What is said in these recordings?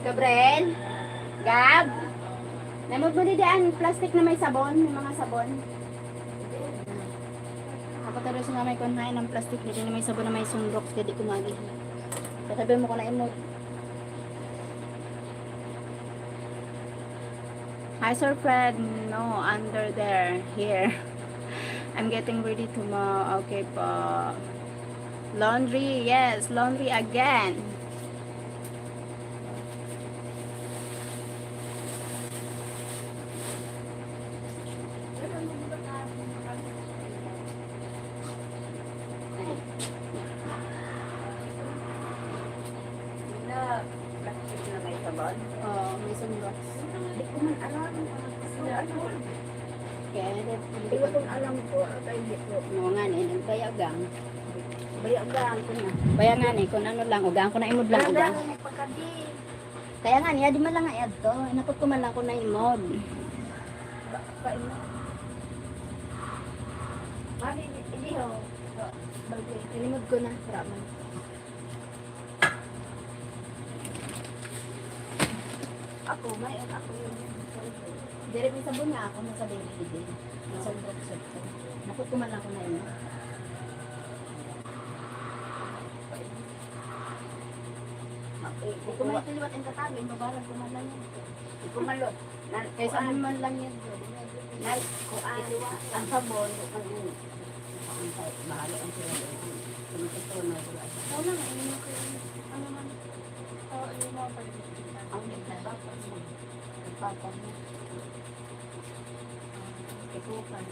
Gabriel? Gab? Namod mo didaan plastic na may sabon, may mga sabon. Ako taro sa may kunhain ng plastic dito na may sabon na may sunrok kasi di kumagi. Katabi mo ko na imod. Hi Sir Fred, no, under there, here. I'm getting ready tomorrow. Okay po. Laundry, yes, laundry again. May sunrok. Hindi ko man alam. Kaya Hindi ko kung alam ko. Hindi ko. no nga ni bayagang. Bayagaan ko na. Bayangan ni kun ano lang ugang ko na imod lang ugang. Bayagaan mo pagkadi. Kaya nga niya di man lang ayad to. Inapot ko man lang ko na imod. Kain mo. Mami, hindi ho. Bagay. Inimod ko na raman. Ako, may ako yun. Dire may sabon nga ako nasa baby din. Nasa box ko. Napot ko man lang ko na imod. Kung may tiliwat ang tatagin, mabarag ko man lang yan. Kumalot. Kaya sa man lang yan. Ang sabon, bahalo ang sila. Tumututun na sila. Oo na, ayun mo kayo. Ano man. Oo, ayun mo pa rin. Ang nagpapag mo. Nagpapag mo. Ikupan.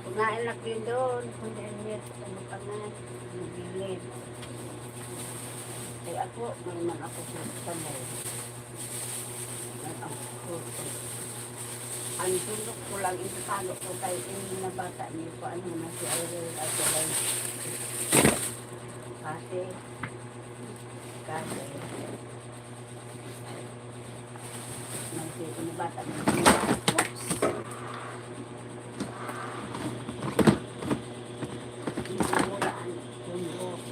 Kung nailak din doon, kung nailak, ano pa na, nagbilid. Kaya ako, naman ako sa sabay. Ang tulog ko lang, itatalo ko tayo yung na bata niyo ko, ano na si Aurel at Jalay. Kasi, yung bata niyo. Oops!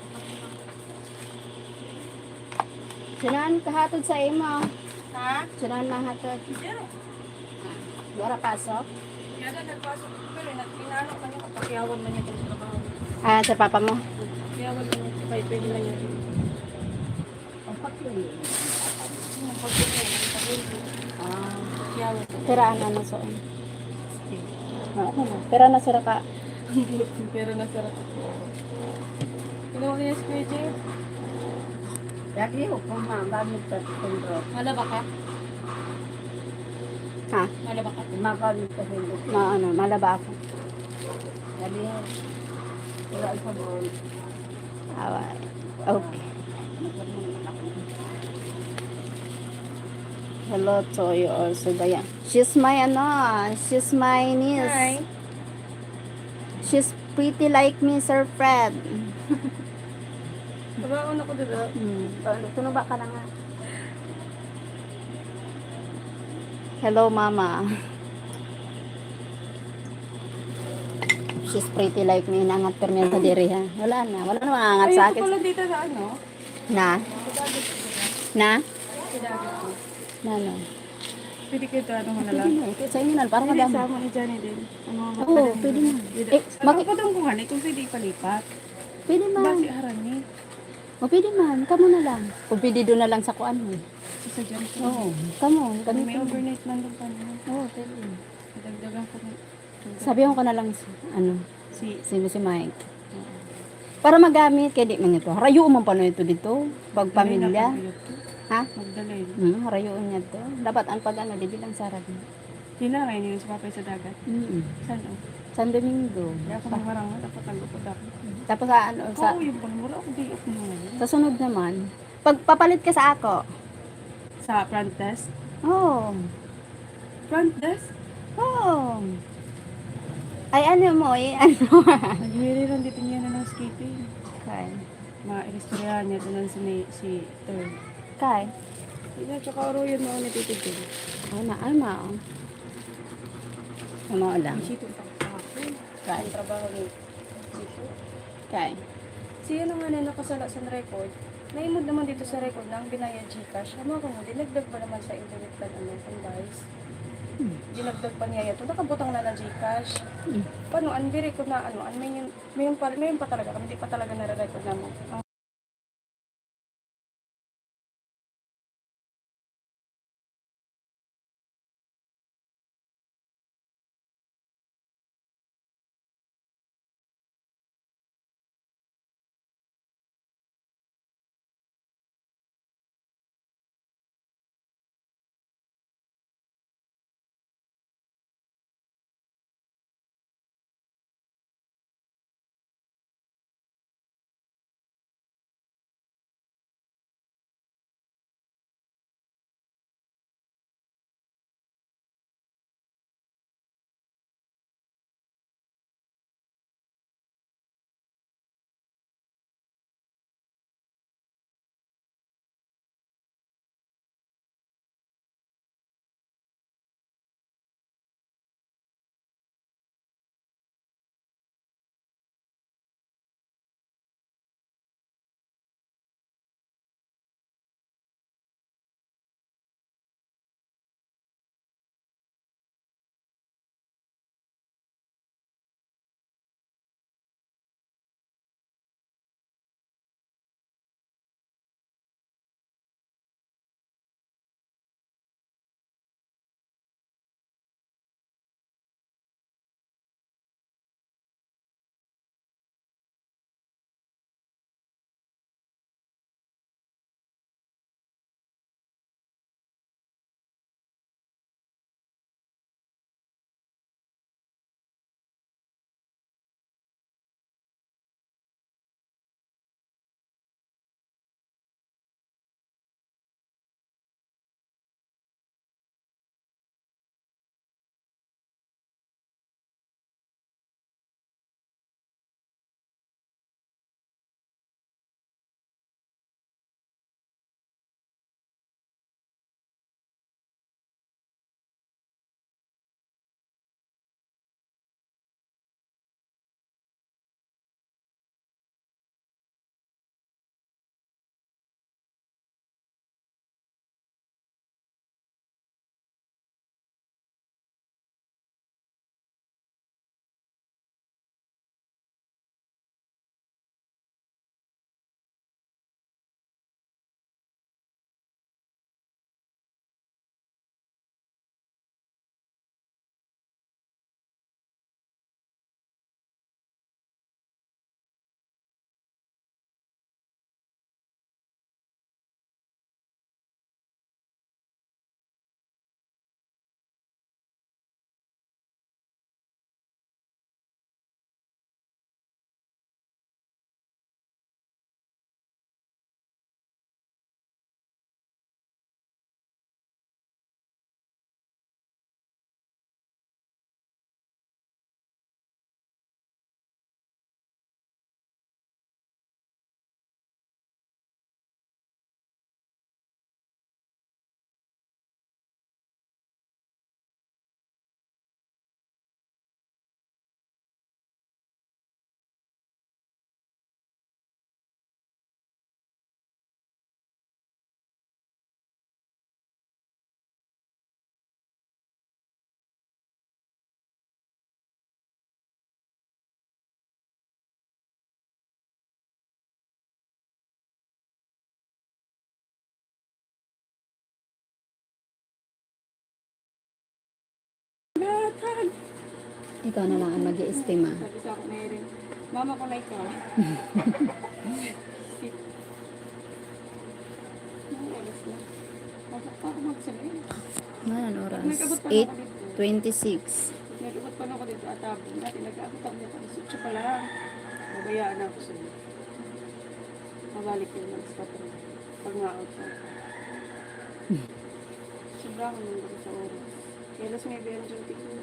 Sinahan kahatod sa imo. Ha? Sinahan mahatod. Wala pasok? Yada nagpasok ko pero nagpinalo man niya kapag yawan man niya sa trabaho. Ah, sa papa mo? Yawan man niya, kahit pwede man niya. Ang pagpili. Yung pagpili, Ah, yawan. tiraan na so. Pero nasira ka. Pero nasarap. Kinuha niya si PJ. Lagi ko kumagamit sa sundot. Malaba ka? Ha? Malaba ka? Kumagamit sa sundot. Malaba ako. Lagi ko. Wala sa bawal. Okay. Hello to you also, Dayan. She's my niece. Hi. She's pretty like me, Sir Fred. Babaon ako dito. Tuno ba ka na nga? Hello, Mama. She's pretty like me. Nangat permen sa diri, ha? Wala na mangangat sa Ayun ko akin. pala dito sa ano. Na? Na? Kidagat ko. Na, no? Pwede kayo ito, ano mo na lang. Pwede na. Sa inyo na, parang Pwede madami. sama ni Johnny din. Ano, Oo, pwede na. Magpapatong ko hanay kung pwede ipalipat. Pwede man. Basi harani. Pwede man. Kamo na lang. Kung pwede doon na lang sa kuan mo. Sa dyan ko. Oo. Kamo. Kami Ganito. may overnight man doon pa naman. Oo, pwede. Dagdagan ko na. Sabihan ko na lang Si sino si Mike. Para magamit, kaya di man ito. Harayo man pa na ito dito. Pag pamilya. Ha? Magdalay. Harayoon niya to. Dapat ang pag di bilang sarap. Hinaray niyo sa papay sa dagat. Saan o? San Domingo. Kaya ako maharang dapat ang lupad ako. Tapos sa Oo, yung pala. Wala ako di ako ngayon. sa sunod naman, pag papalit ka sa ako. Sa front desk. Oo. Front desk? Oo. Ay ano mo, Nagmiri lang dito niya na ng skating. Kay. Ma-ilistoryahan niya doon si Third. Kay. Hindi na, tsaka oro yun mo ni Tito Jun. Ay ma. Ano lang. Sito pa sa akin. Kay. Ang trabaho ni Sito. Kay. Siya nang nga nakasala sa record. Naimod naman dito sa record na ang binayad Gcash. Ano ako mo, dinagdag pa naman sa internet plan ang guys. Dinagdag pa niya ito. Nakabutang na ng Gcash. Paano, anbiri ko na may pa talaga kami, hindi pa talaga nare-record na mo. Ikaw na lang ang mag-i-estima. Sabi sa akin, Erin, mama ko na ikaw. Sit. Ang oras na. Bakit pa ako magsabi? Manan oras? Nag-abot pa na ako dito. 8:26. Nag-abot pa na ako dito at abon. Dati nag-abot ako dito. Sutsa pa lang. Mabayaan na ako sa'yo. Mabalik yun lang sa patro. Pag na-out na. Sobrang ako nung sa oras. Kaya alas may bayan dyan tiko.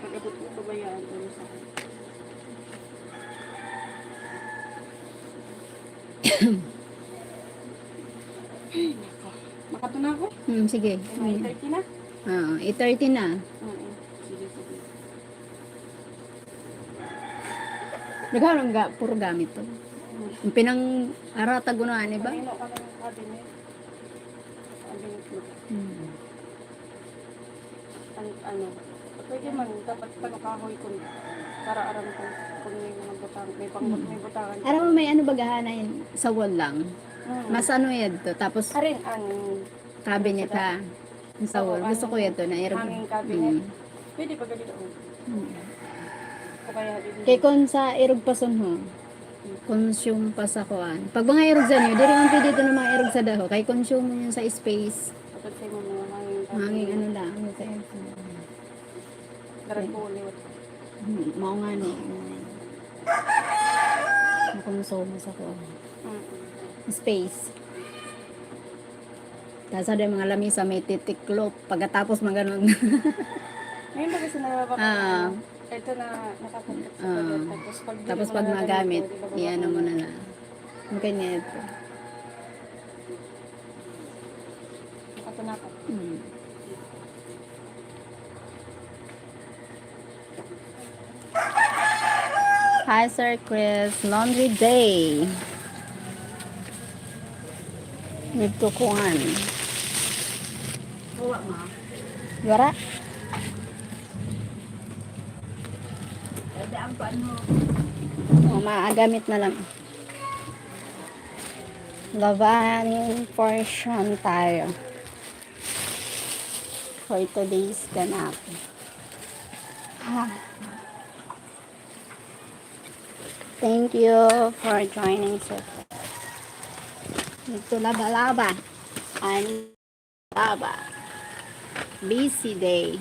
Pag-abot ko, pabayaan ko sa akin. Ay, nako. Makato na ako? Sige. May 30 na? 8:30 na. Oo. Sige, sige. Nagharoon ga, puro gamit to. Yung pinang arata gunahan, iba? Kanino ka ng cabinet? Cabinet mo. Ano, pwede man, dapat kahoy ko para aram ko kung may mga butang, may butangan. Alam mo may ano bagahanayin sa wall lang. Mas ano yan to. Tapos Arin, ang cabinet ha. Sa wall. Gusto ko yan to na hanging cabinet. Pwede pa ganito. O kaya, Kay kon sa irog pason ho. Consume pa sa kuan. Pag mga irog sa nyo, di rin pwede ito ng mga irog sa daho. Kay consume yun sa space. kapag sa'yo mga hanging Hanging cabinet. ano lang. Ano sa Darag po ulit. Mao nga ni. Consume sa kuan. Space. Tapos ada mga lamisa may titiklop. Pagkatapos mga ganun. Ngayon ba kasi nababaka ito na nakakontak sa pagat. Tapos pag magamit, iyan mo na na. Ang kanya ito. Nakatuna ka. Hi Sir Chris, laundry day. Nagtukuhan. Buwa ma. Yara? Pwede ang paano. Maagamit na lang. Lavanin portion tayo. For today's ganap. Thank you for joining sir. Ito laba-laba. Ang laba. Busy day.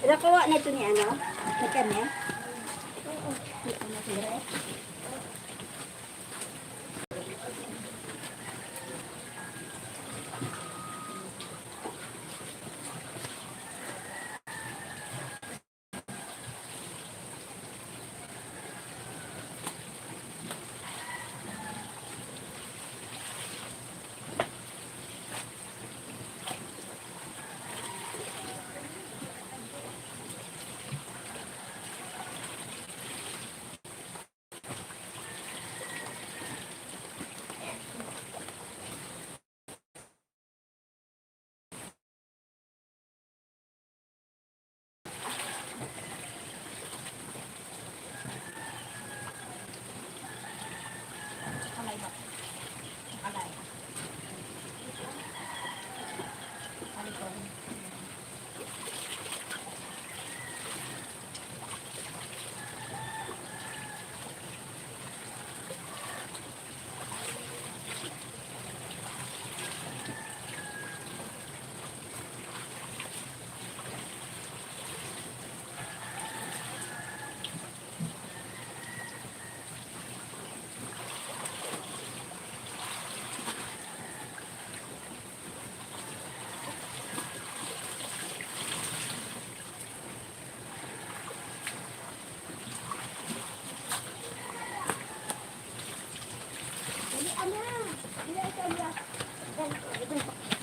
Nakawa na ito ni ano? Ni kami? Oo. Ni ano sila?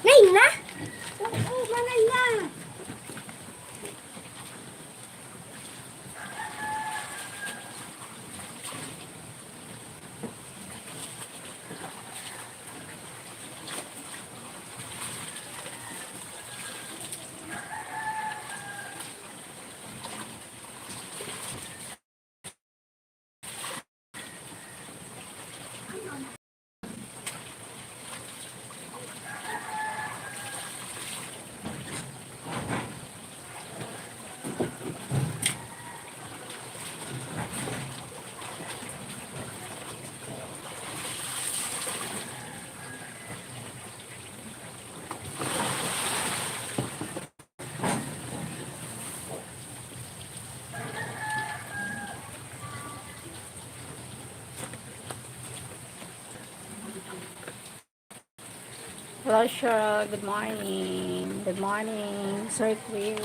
Nay na! Oo, manay na! Hello, Cheryl. Good morning. Good morning, Sir Chris.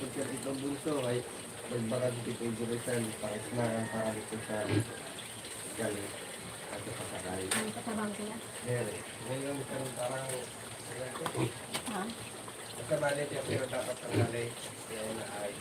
Pagka itong bunso ay magbarag dito yung Rizal, pakis na ang para dito sa galing at sa sakay. Ang katabang sila. Meron. Ngayon parang parang Ha? sa bali yung pero dapat ang bali kaya na ay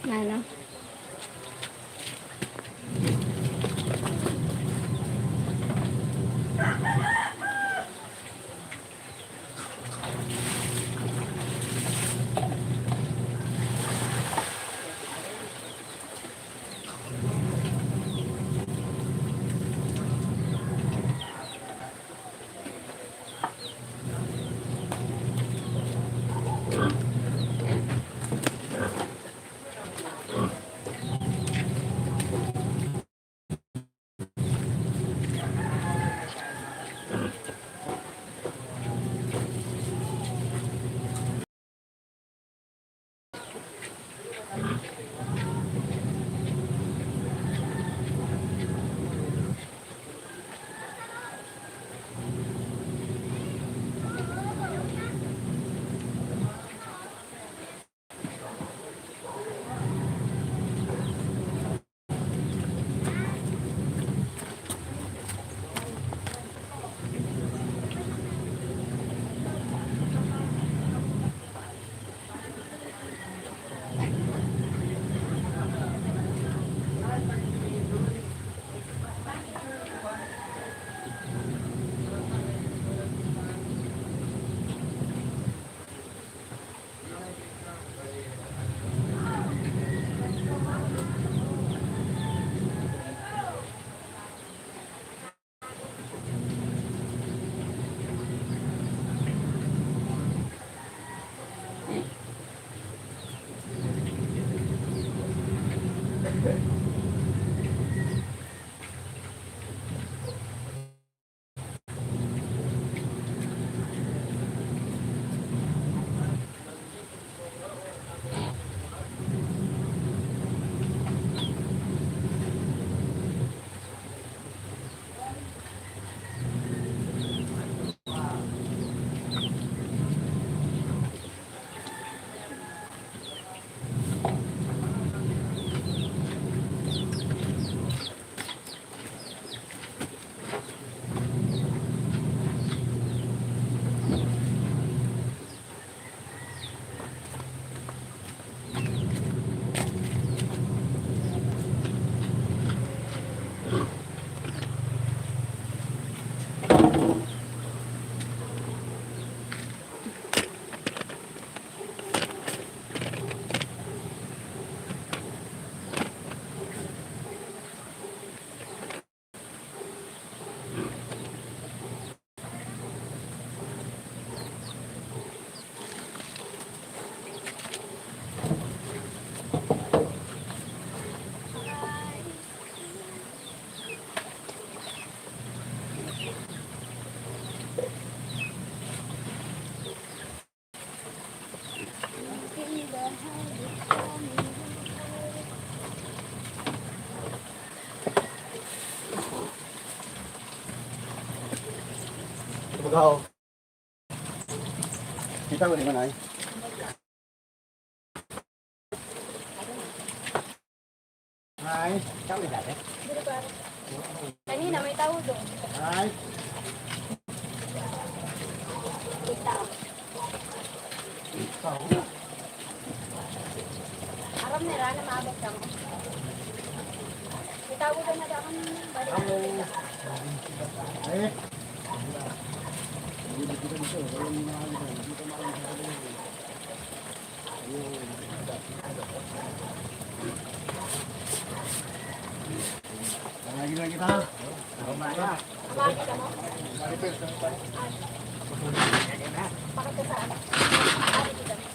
Ano? Magaw. Kita mo di man ay. Ay, kami dati. Kanina may tao doon. Ay, Aram nila na maabot ka mo. May tao doon na dakan balik. ay. Lagi lagi kita. Kumagi ka mo? Bakit ka saan? Kumagi kita mo.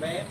Babe?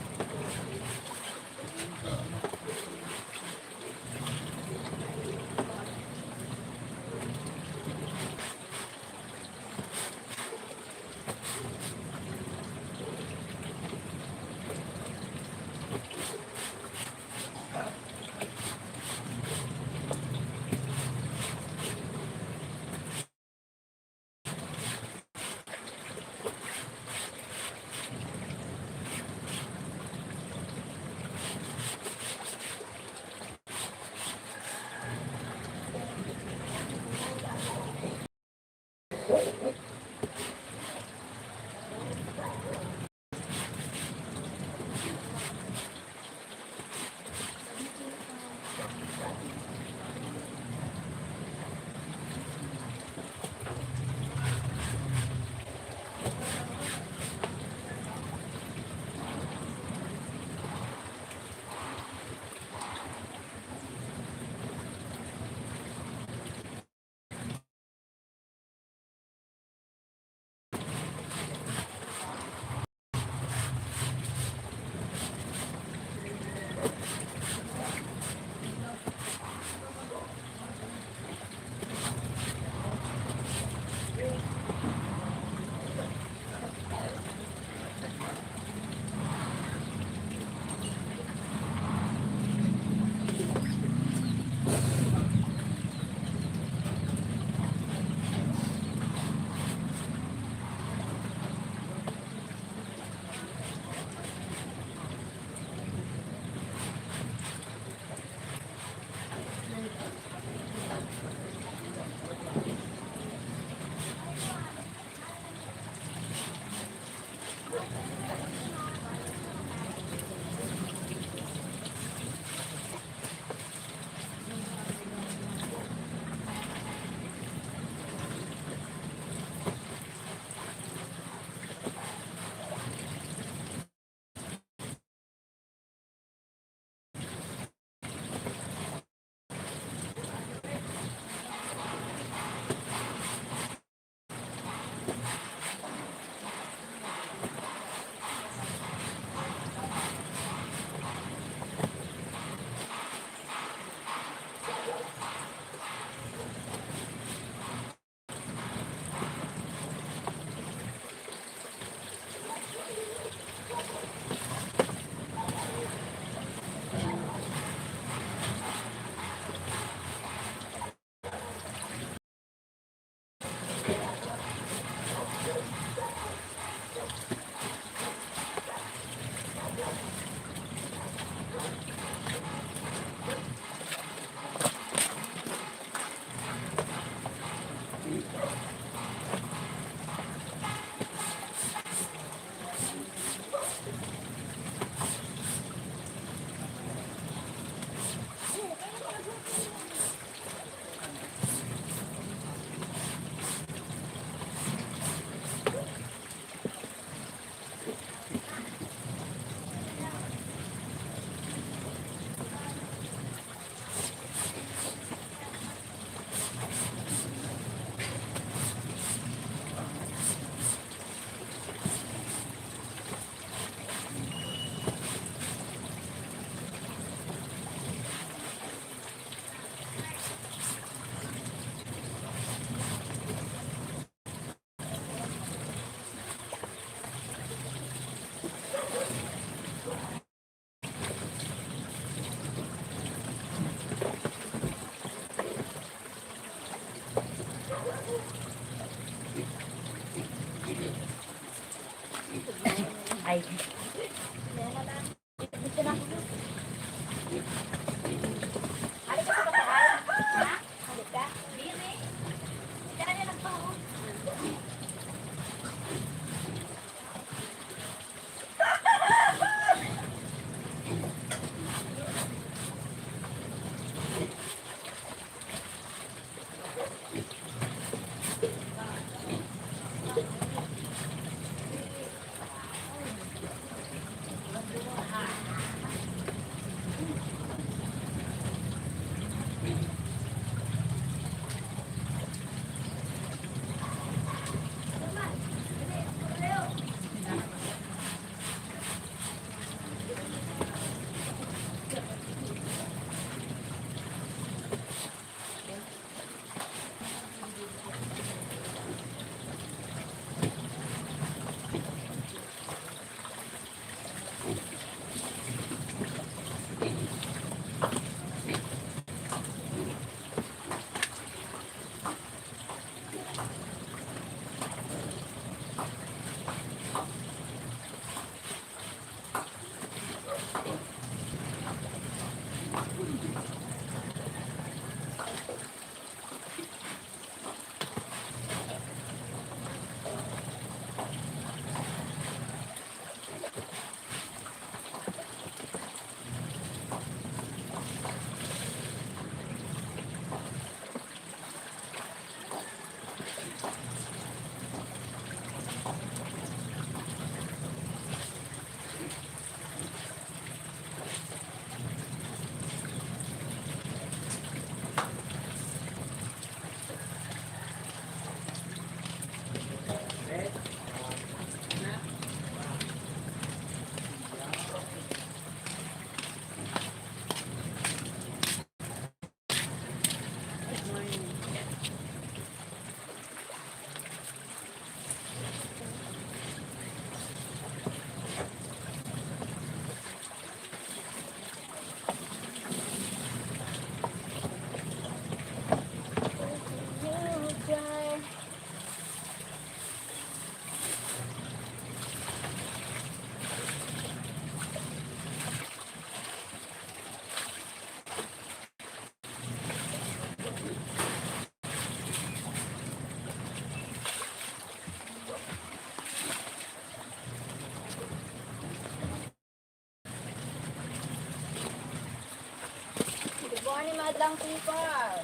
ng kupal.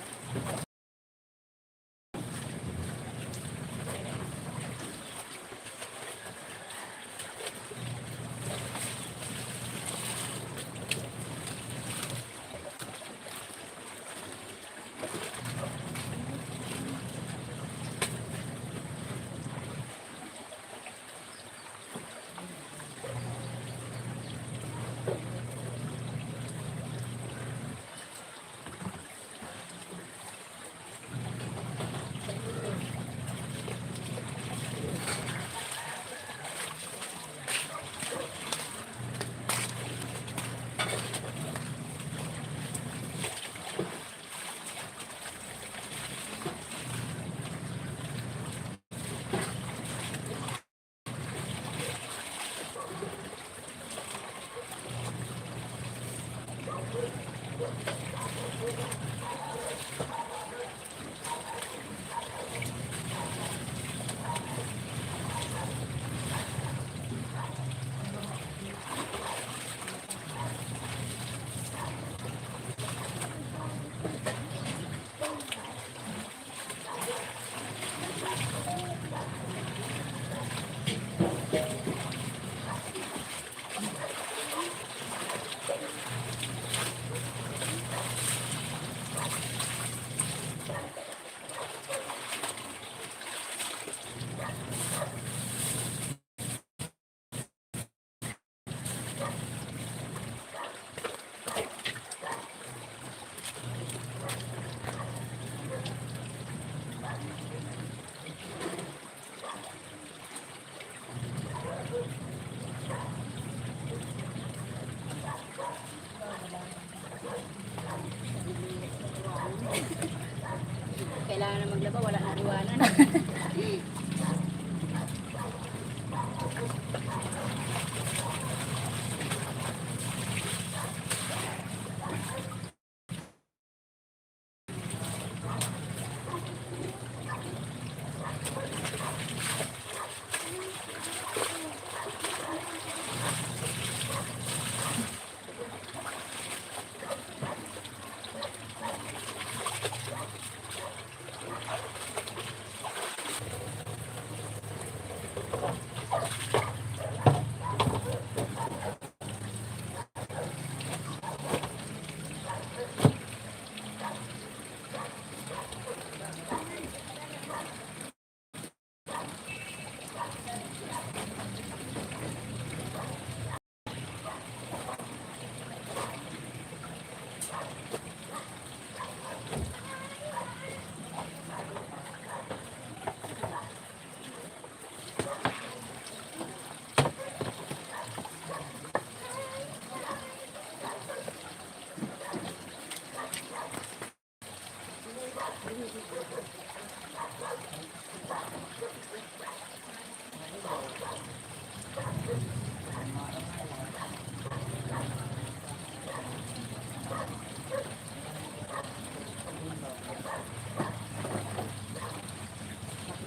Kailangan na maglaba, wala nang iwanan.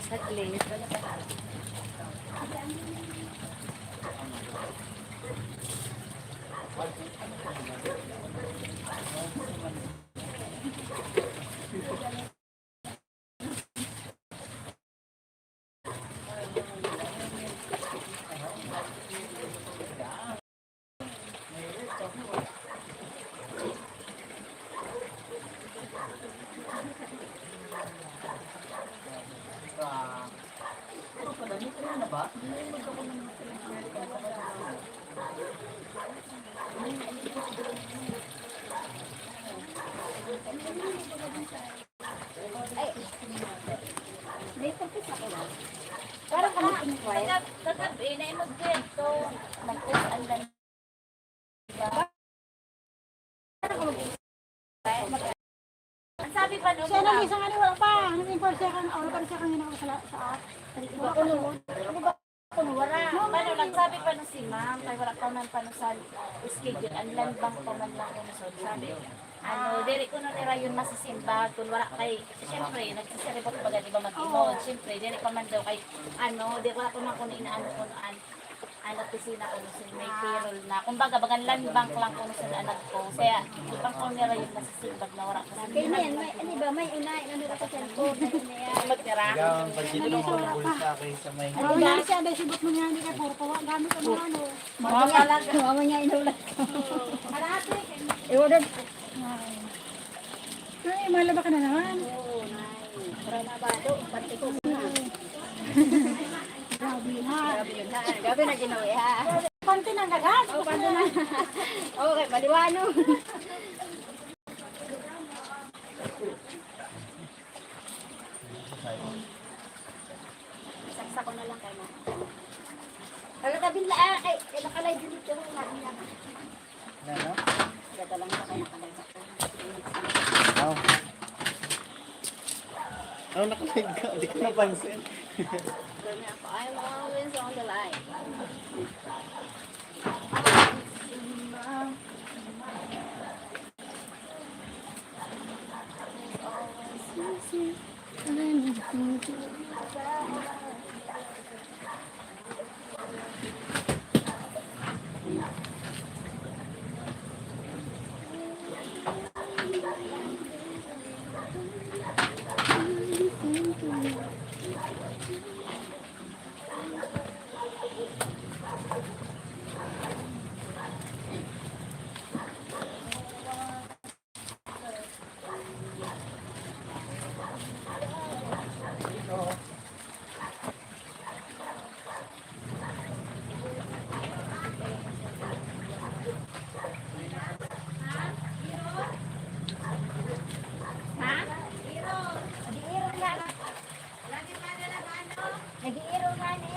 Saglit. May tapos ako lang. Parang kami pinitry. Kagabi na imagkwento. Nag-post ang lang. Ang sabi pa nung Siya nang isang ano, wala pa. Nag-import siya kan, wala pa rin siya kanina ako sa app. Diba kuno? Kuno wala. Paano nagsabi pa nung si ma'am, kay wala pa man pa nung sa schedule, ang landbang pa man lang yun. So sabi, dili ko nung nira yun masisimba, kung wala kay, siyempre, nagsisiripot ba di ba mag-imod, siyempre, dili pa man daw kay, di wala pa man kuno inaano kunoan. opisina ko sa may payroll na. Kumbaga, bagan land bank lang ko sa anak ko. Kaya, ibang ko nila yung nasisimbag na wala ko sa Ganyan, may, ano ba, may unay, ano ba sa cellphone, may unay. magtira. Ikaw ang pagkita mo ng bulsa kayo sa may... Ano na siya, dahil sibot mo niya, hindi ka puro pawa. Gamit ka ng ano. Mama niya inulat ko. Kalahati. Iwanan. Ay, malaba ka na naman. Oo, nay. Para na ba, do, pati ko na. Grabe ha. Grabe yun ha. Grabe na ginawa ha. Panty ng gagas. Oo, paano na? Okay, maliwano. Saksa ko na lang kayo na. Pagkatabing laan, ay, nakalay din dito. Nabi na. Ano? Gata lang sa kayo, nakalay sa kayo. Oh. Ano nakalig ka? Hindi ko napansin. Ganyan ako, I'm always on the line. Nag-iiro nga ni.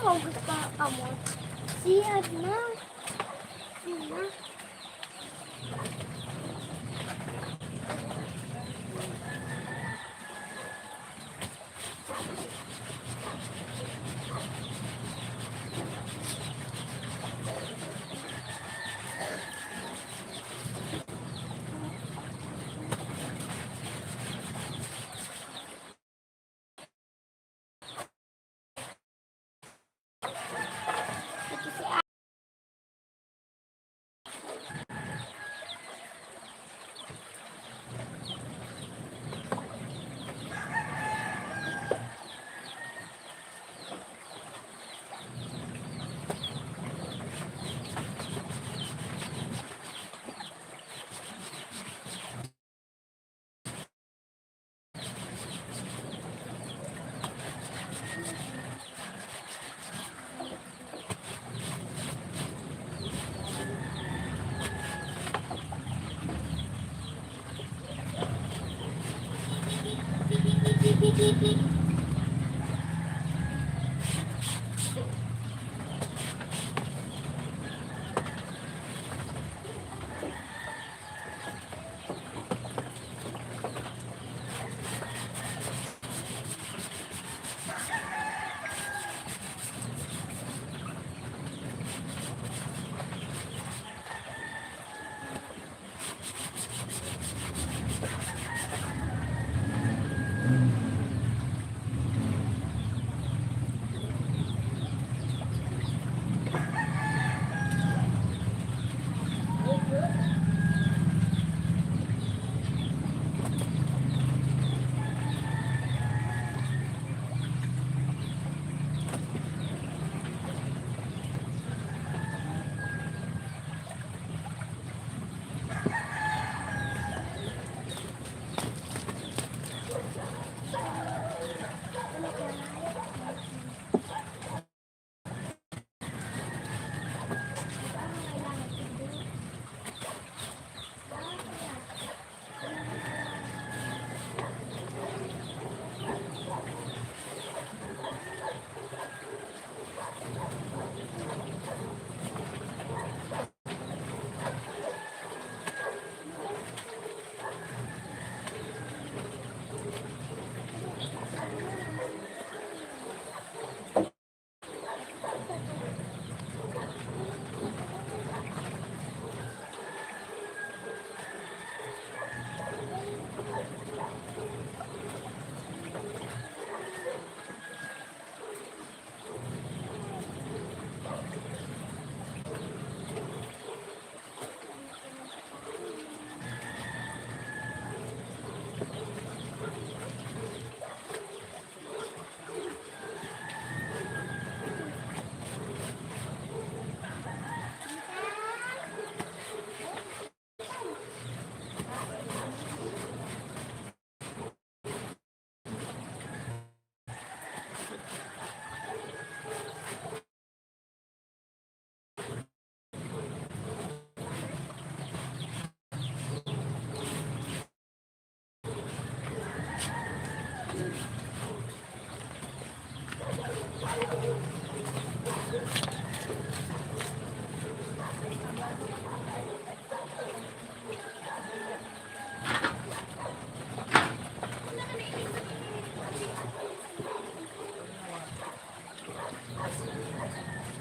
mo gusto amot? Siyad na. Sina.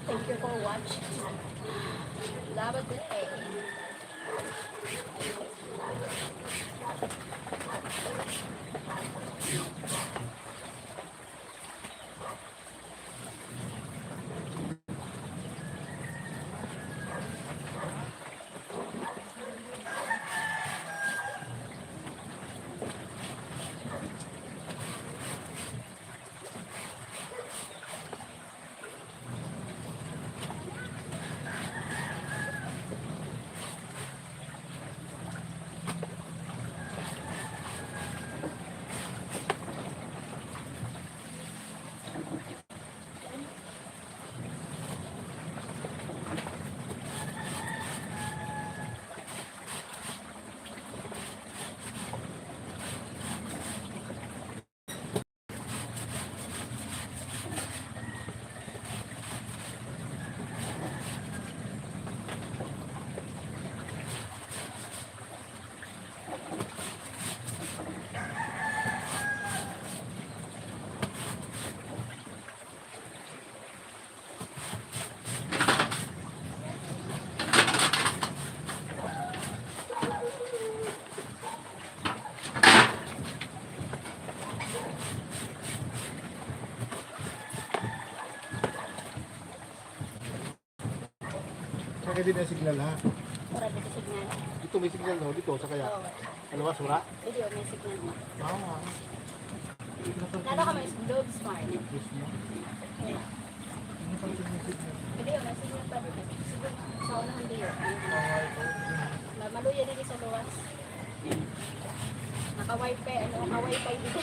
Thank you for watching. Have a good day. Akin din ang signal ha. Mura dito signal. Dito may signal no, dito sa kaya. Oo. Ano ba, sura? Video, may signal mo. Oo. Lalo ka may Dog Smart. Yes, no? Video, may signal pa dito. Siguro, sa unahan dito. Maluya dito sa luwas. Naka-wifi, naka-wifi dito.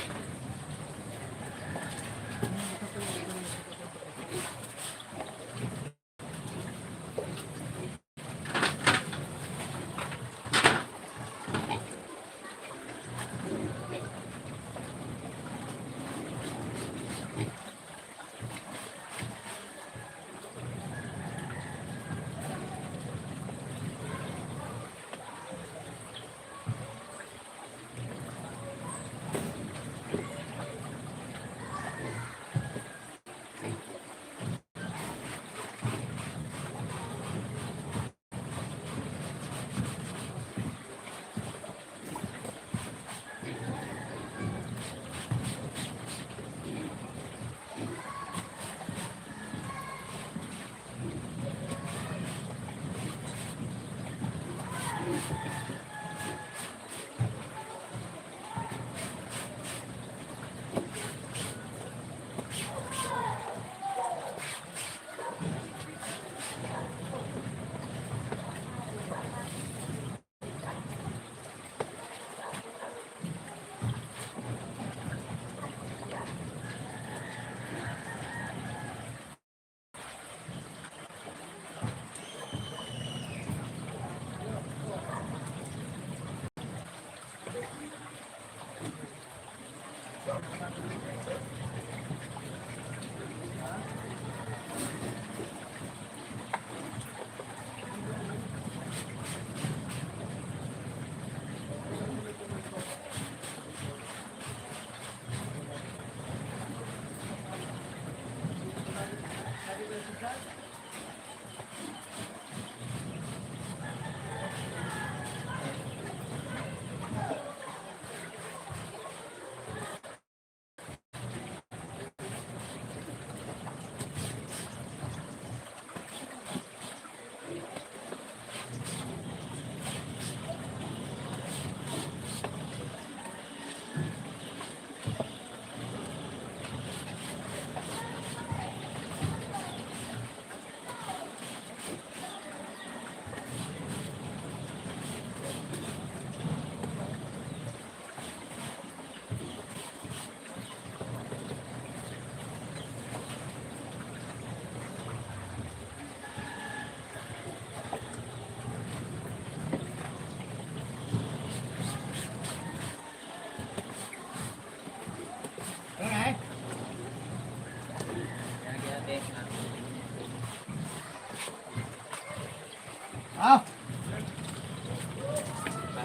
Ah!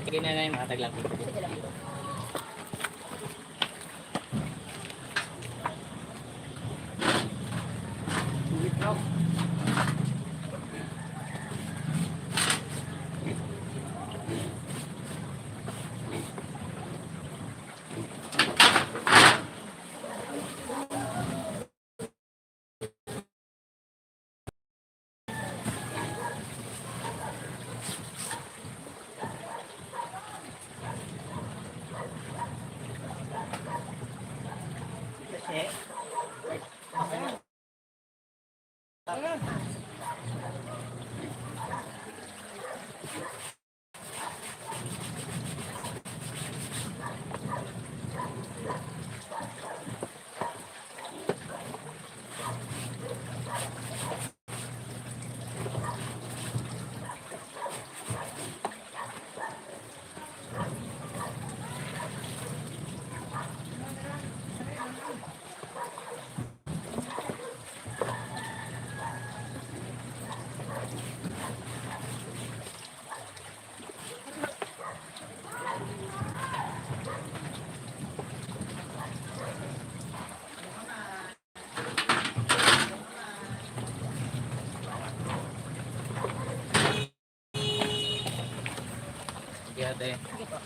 Sige na yung mga taglang. Sige lang. Sige ate. Sige po.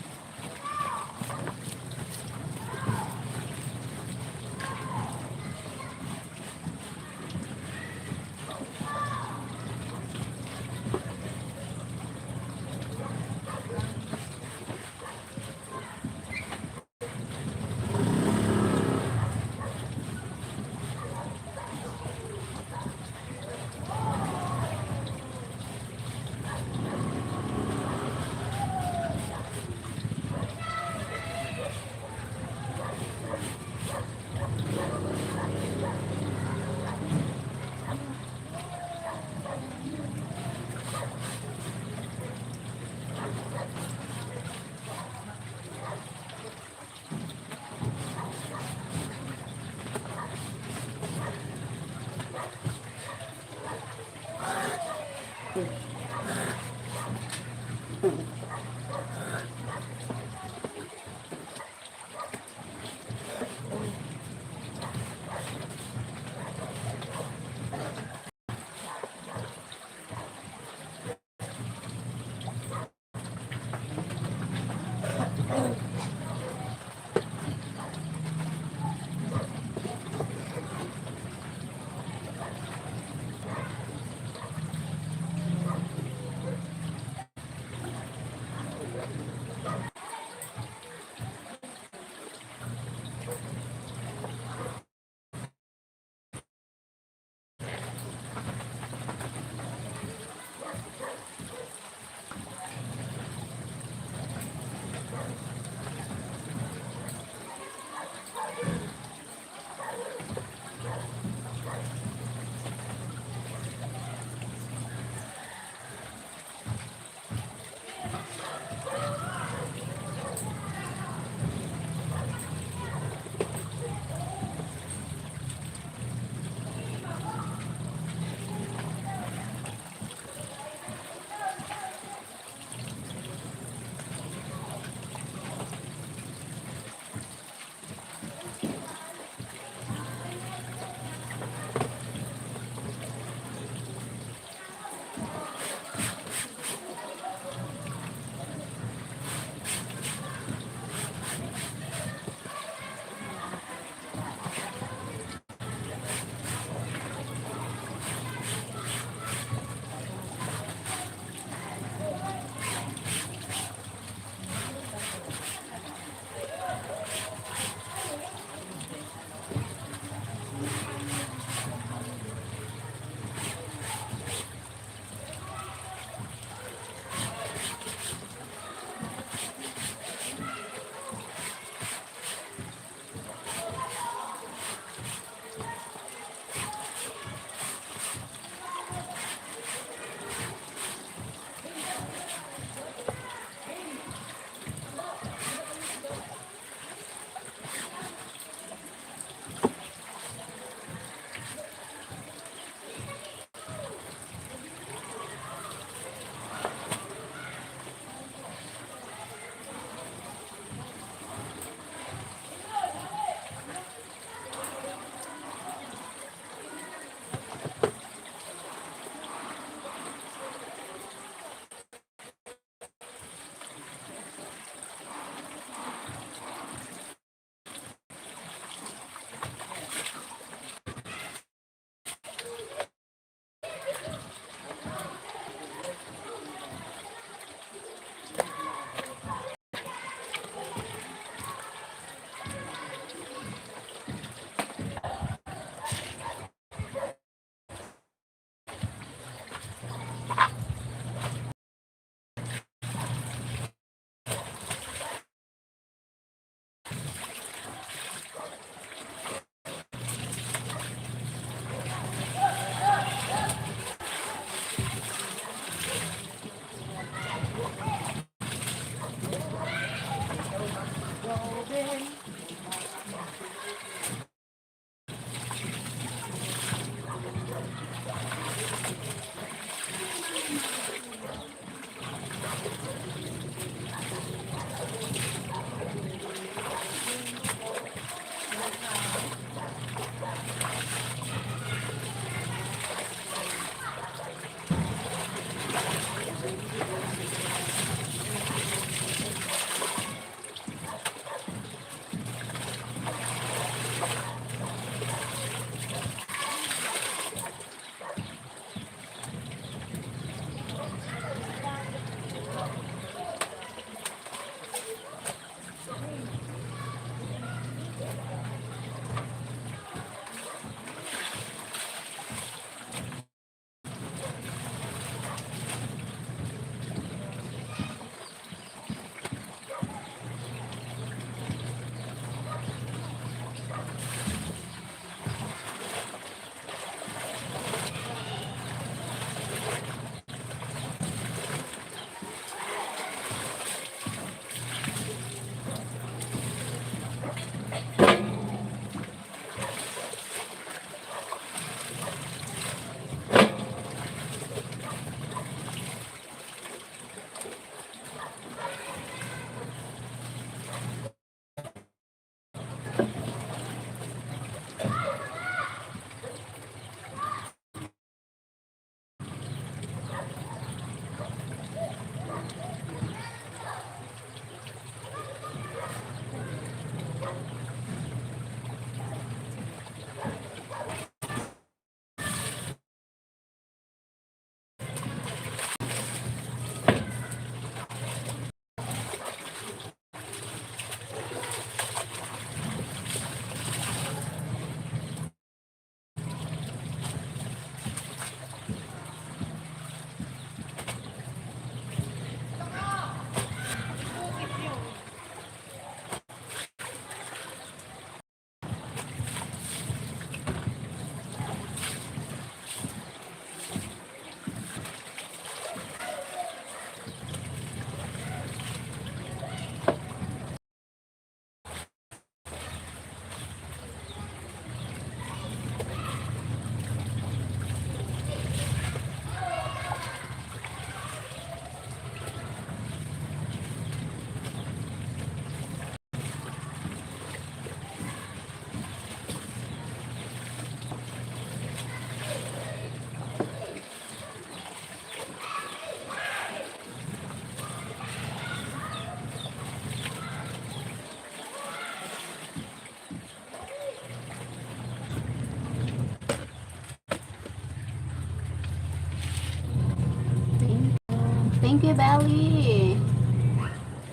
Thank you, Belly.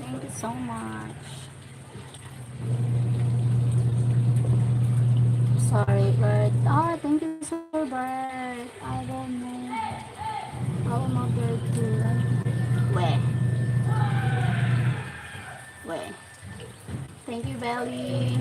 Thank you so much. Sorry, Bert. Ah, thank you, Sir Bert. I don't know. How am I Bert too? Where? Where? Thank you, Belly.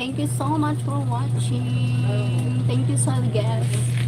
Thank you so much for watching. Thank you so guys.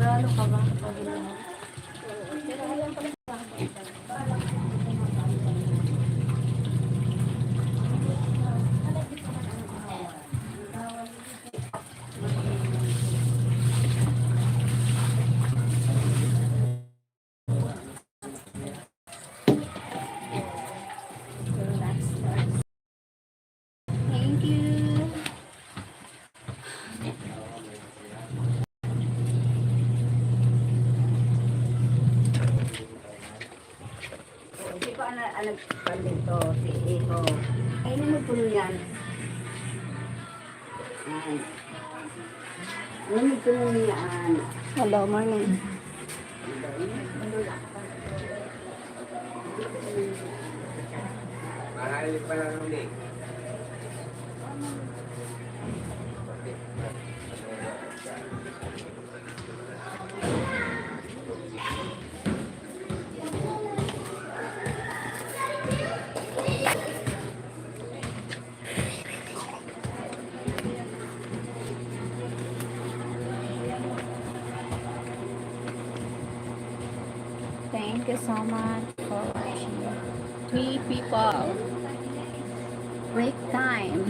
Lalo ka ba? Thank you. Hindi ko alam dito si Iho. Ay, ano po yan? Ay. Ano po yan? Hello, morning. Mahal pa lang ulit. Thank you so much for watching. 3 people. Break time.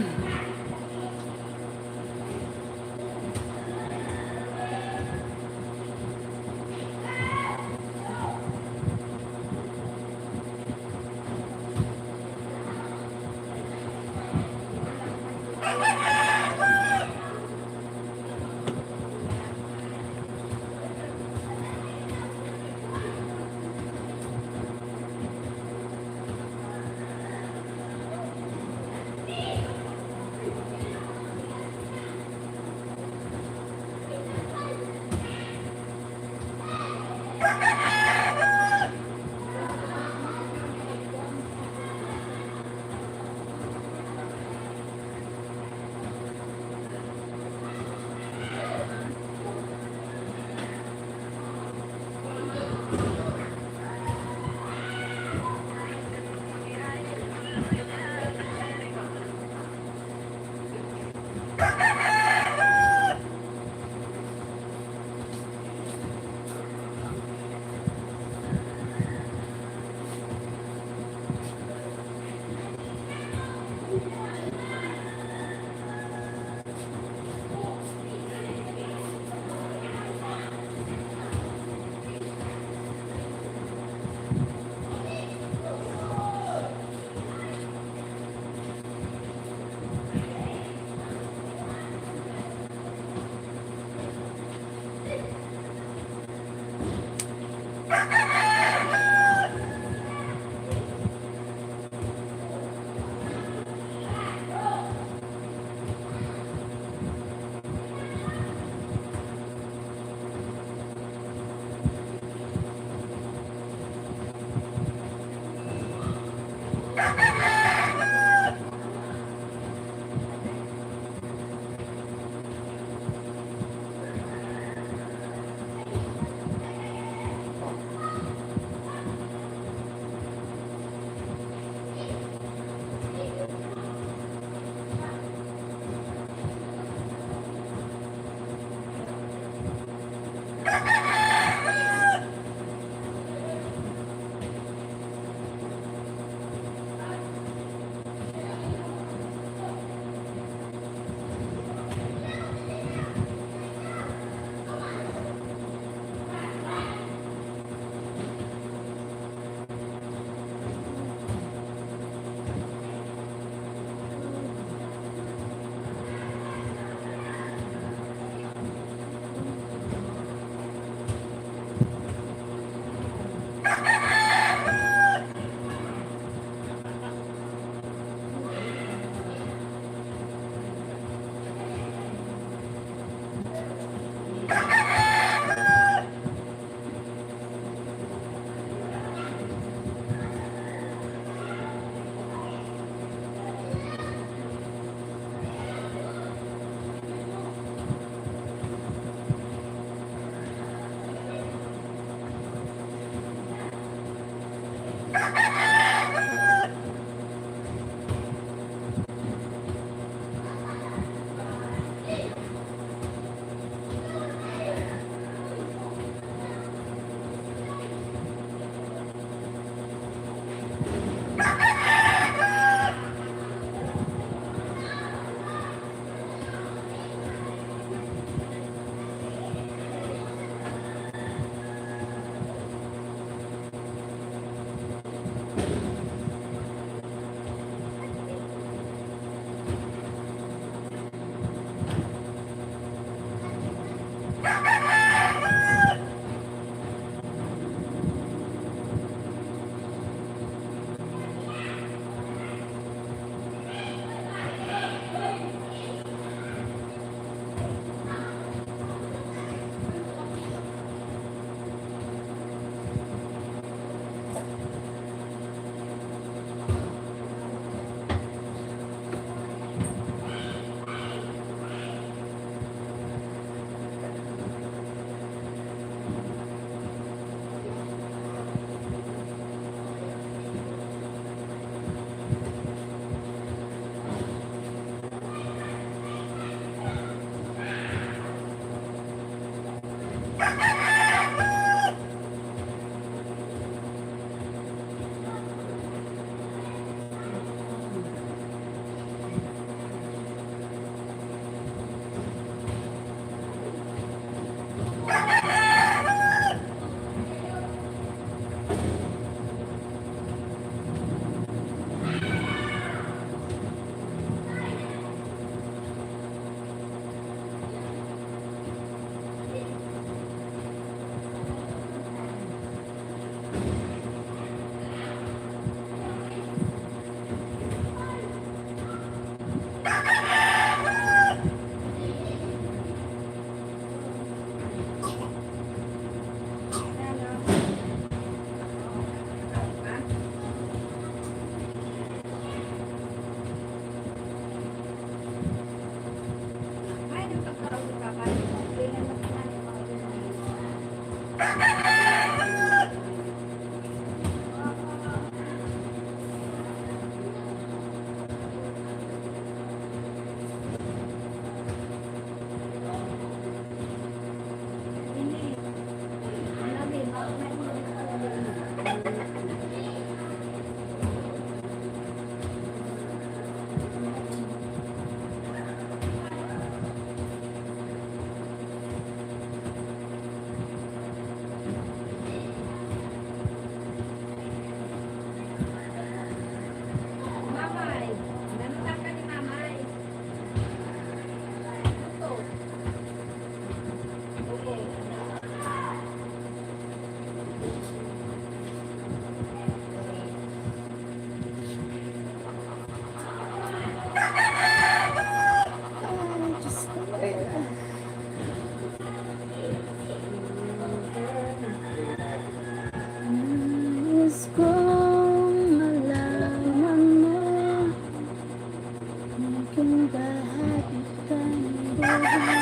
Talaga?